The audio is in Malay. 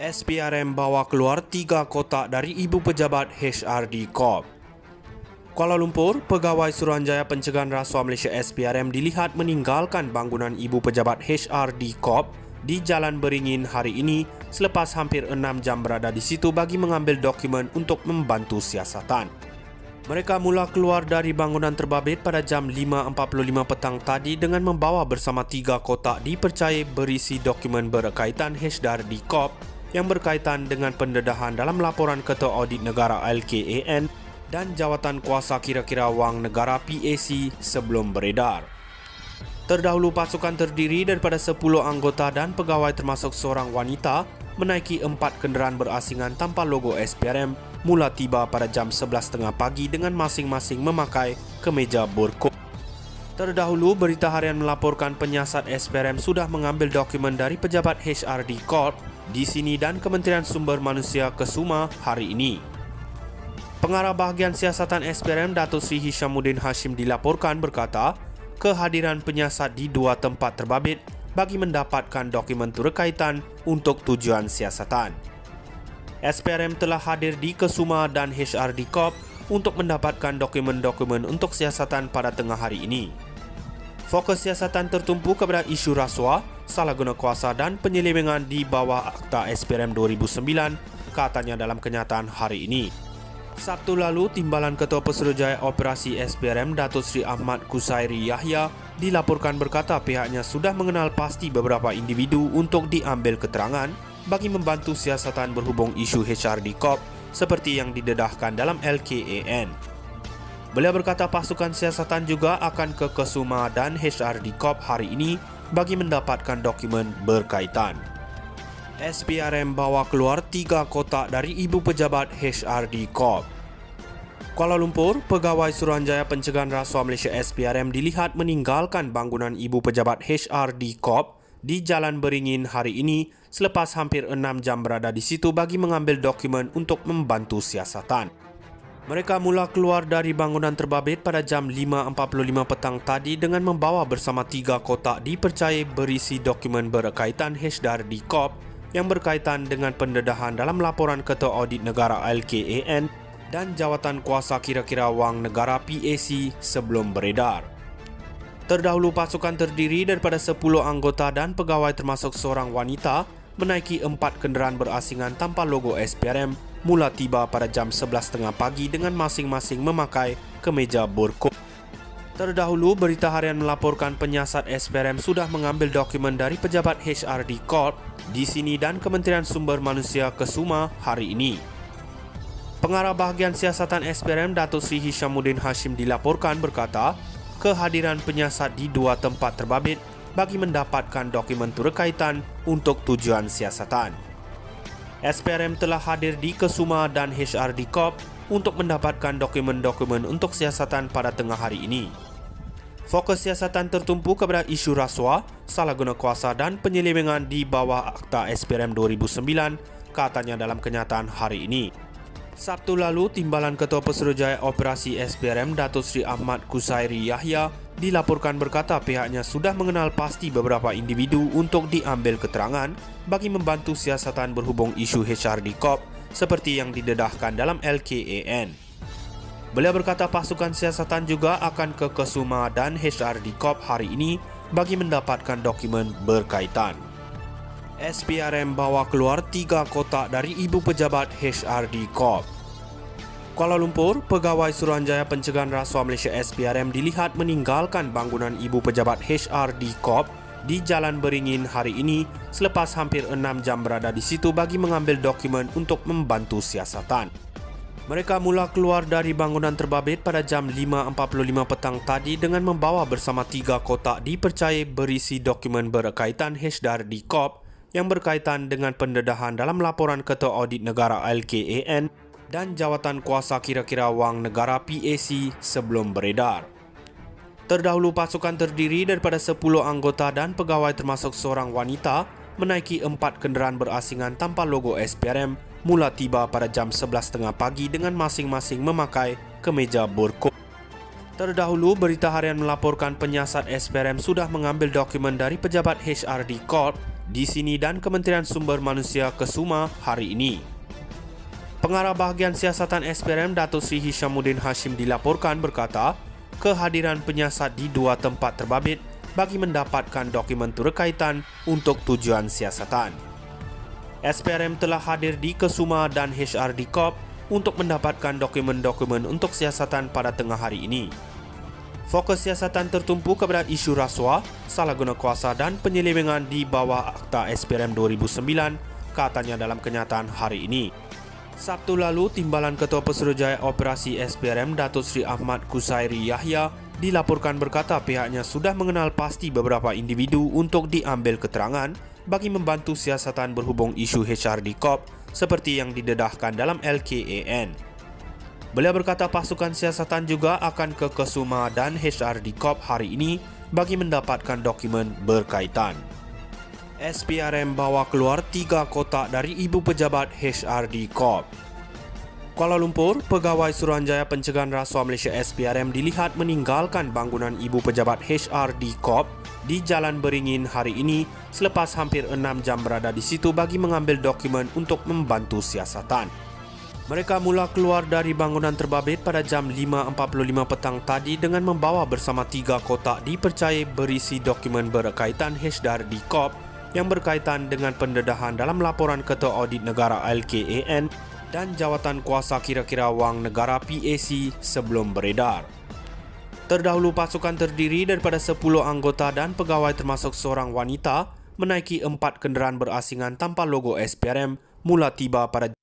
SPRM bawa keluar 3 kotak dari Ibu Pejabat HRD Corp. Kuala Lumpur, Pegawai Suruhanjaya Pencegahan Rasuah Malaysia SPRM dilihat meninggalkan bangunan Ibu Pejabat HRD Corp di Jalan Beringin hari ini selepas hampir 6 jam berada di situ bagi mengambil dokumen untuk membantu siasatan. Mereka mula keluar dari bangunan terbabit pada jam 5.45 petang tadi dengan membawa bersama 3 kotak dipercayai berisi dokumen berkaitan HRD Corp yang berkaitan dengan pendedahan dalam laporan Ketua Audit Negara LKAN dan Jawatan Kuasa Kira-Kira Wang Negara PAC sebelum beredar. Terdahulu pasukan terdiri daripada 10 anggota dan pegawai termasuk seorang wanita menaiki 4 kenderaan berasingan tanpa logo SPRM mula tiba pada jam 11.30 pagi dengan masing-masing memakai kemeja berkod. Terdahulu, Berita Harian melaporkan penyiasat SPRM sudah mengambil dokumen dari pejabat HRD Corp di sini dan Kementerian Sumber Manusia Kesuma hari ini. Pengarah Bahagian Siasatan SPRM Datuk Seri Hishamuddin Hashim dilaporkan berkata, kehadiran penyiasat di 2 tempat terbabit bagi mendapatkan dokumen berkaitan untuk tujuan siasatan. SPRM telah hadir di Kesuma dan HRD Corp untuk mendapatkan dokumen-dokumen untuk siasatan pada tengah hari ini. Fokus siasatan tertumpu kepada isu rasuah, salah guna kuasa dan penyelewengan di bawah Akta SPRM 2009, katanya dalam kenyataan hari ini. Sabtu lalu, Timbalan Ketua Pesuruhjaya Operasi SPRM Datuk Seri Ahmad Kusairi Yahya dilaporkan berkata pihaknya sudah mengenal pasti beberapa individu untuk diambil keterangan bagi membantu siasatan berhubung isu HRD Corp seperti yang didedahkan dalam LKAN. Beliau berkata pasukan siasatan juga akan ke Kesuma dan HRD Corp hari ini bagi mendapatkan dokumen berkaitan. SPRM bawa keluar 3 kotak dari Ibu Pejabat HRD Corp. Kuala Lumpur, Pegawai Suruhanjaya Pencegahan Rasuah Malaysia SPRM dilihat meninggalkan bangunan Ibu Pejabat HRD Corp di Jalan Beringin hari ini selepas hampir 6 jam berada di situ bagi mengambil dokumen untuk membantu siasatan. Mereka mula keluar dari bangunan terbabit pada jam 5.45 petang tadi dengan membawa bersama 3 kotak dipercayai berisi dokumen berkaitan HRD Corp yang berkaitan dengan pendedahan dalam laporan Ketua Audit Negara LKAN dan Jawatan Kuasa Kira-Kira Wang Negara PAC sebelum beredar. Terdahulu pasukan terdiri daripada 10 anggota dan pegawai termasuk seorang wanita menaiki 4 kenderaan berasingan tanpa logo SPRM mula tiba pada jam 11.30 pagi dengan masing-masing memakai kemeja berkod. Terdahulu, Berita Harian melaporkan penyiasat SPRM sudah mengambil dokumen dari pejabat HRD Corp di sini dan Kementerian Sumber Manusia Kesuma hari ini. Pengarah Bahagian Siasatan SPRM Datuk Seri Hishamuddin Hashim dilaporkan berkata, kehadiran penyiasat di 2 tempat terbabit bagi mendapatkan dokumen berkaitan untuk tujuan siasatan. SPRM telah hadir di Kesuma dan HRD Corp untuk mendapatkan dokumen-dokumen untuk siasatan pada tengah hari ini. Fokus siasatan tertumpu kepada isu rasuah, salah guna kuasa dan penyelewengan di bawah Akta SPRM 2009, katanya dalam kenyataan hari ini. Sabtu lalu, Timbalan Ketua Pesuruhjaya Operasi SPRM Datuk Seri Ahmad Kusairi Yahya dilaporkan berkata pihaknya sudah mengenal pasti beberapa individu untuk diambil keterangan bagi membantu siasatan berhubung isu HRD Corp seperti yang didedahkan dalam LKAN. Beliau berkata pasukan siasatan juga akan ke Kesuma dan HRD Corp hari ini bagi mendapatkan dokumen berkaitan. SPRM bawa keluar 3 kotak dari Ibu Pejabat HRD Corp. Kuala Lumpur, Pegawai Suruhanjaya Pencegahan Rasuah Malaysia SPRM dilihat meninggalkan bangunan Ibu Pejabat HRD Corp di Jalan Beringin hari ini selepas hampir 6 jam berada di situ bagi mengambil dokumen untuk membantu siasatan. Mereka mula keluar dari bangunan terbabit pada jam 5.45 petang tadi dengan membawa bersama 3 kotak dipercayai berisi dokumen berkaitan HRD Corp yang berkaitan dengan pendedahan dalam laporan Ketua Audit Negara LKAN dan Jawatan Kuasa Kira-Kira Wang Negara PAC sebelum beredar. Terdahulu pasukan terdiri daripada 10 anggota dan pegawai termasuk seorang wanita menaiki 4 kenderaan berasingan tanpa logo SPRM mula tiba pada jam 11.30 pagi dengan masing-masing memakai kemeja berkod. Terdahulu, Berita Harian melaporkan penyiasat SPRM sudah mengambil dokumen dari pejabat HRD Corp di sini dan Kementerian Sumber Manusia Kesuma hari ini. Pengarah Bahagian Siasatan SPRM Datuk Seri Hishamuddin Hashim dilaporkan berkata, kehadiran penyiasat di dua tempat terbabit bagi mendapatkan dokumen turkaitan untuk tujuan siasatan. SPRM telah hadir di Kesuma dan HRD Corp untuk mendapatkan dokumen-dokumen untuk siasatan pada tengah hari ini. Fokus siasatan tertumpu kepada isu rasuah, salah guna kuasa dan penyelewengan di bawah Akta SPRM 2009, katanya dalam kenyataan hari ini. Sabtu lalu, Timbalan Ketua Pesuruhjaya Operasi SPRM Datuk Seri Ahmad Kusairi Yahya dilaporkan berkata pihaknya sudah mengenal pasti beberapa individu untuk diambil keterangan bagi membantu siasatan berhubung isu HRD Corp seperti yang didedahkan dalam LKAN. Beliau berkata pasukan siasatan juga akan ke Kesuma dan HRD Corp hari ini bagi mendapatkan dokumen berkaitan. SPRM bawa keluar 3 kotak dari ibu pejabat HRD Corp. Kuala Lumpur, Pegawai Suruhanjaya Pencegahan Rasuah Malaysia SPRM dilihat meninggalkan bangunan ibu pejabat HRD Corp di Jalan Beringin hari ini selepas hampir 6 jam berada di situ bagi mengambil dokumen untuk membantu siasatan. Mereka mula keluar dari bangunan terbabit pada jam 5.45 petang tadi dengan membawa bersama 3 kotak dipercayai berisi dokumen berkaitan HRD Corp yang berkaitan dengan pendedahan dalam laporan Ketua Audit Negara LKAN dan Jawatan Kuasa Kira-kira Wang Negara PAC sebelum beredar. Terdahulu pasukan terdiri daripada 10 anggota dan pegawai termasuk seorang wanita menaiki 4 kenderaan berasingan tanpa logo SPRM mula tiba pada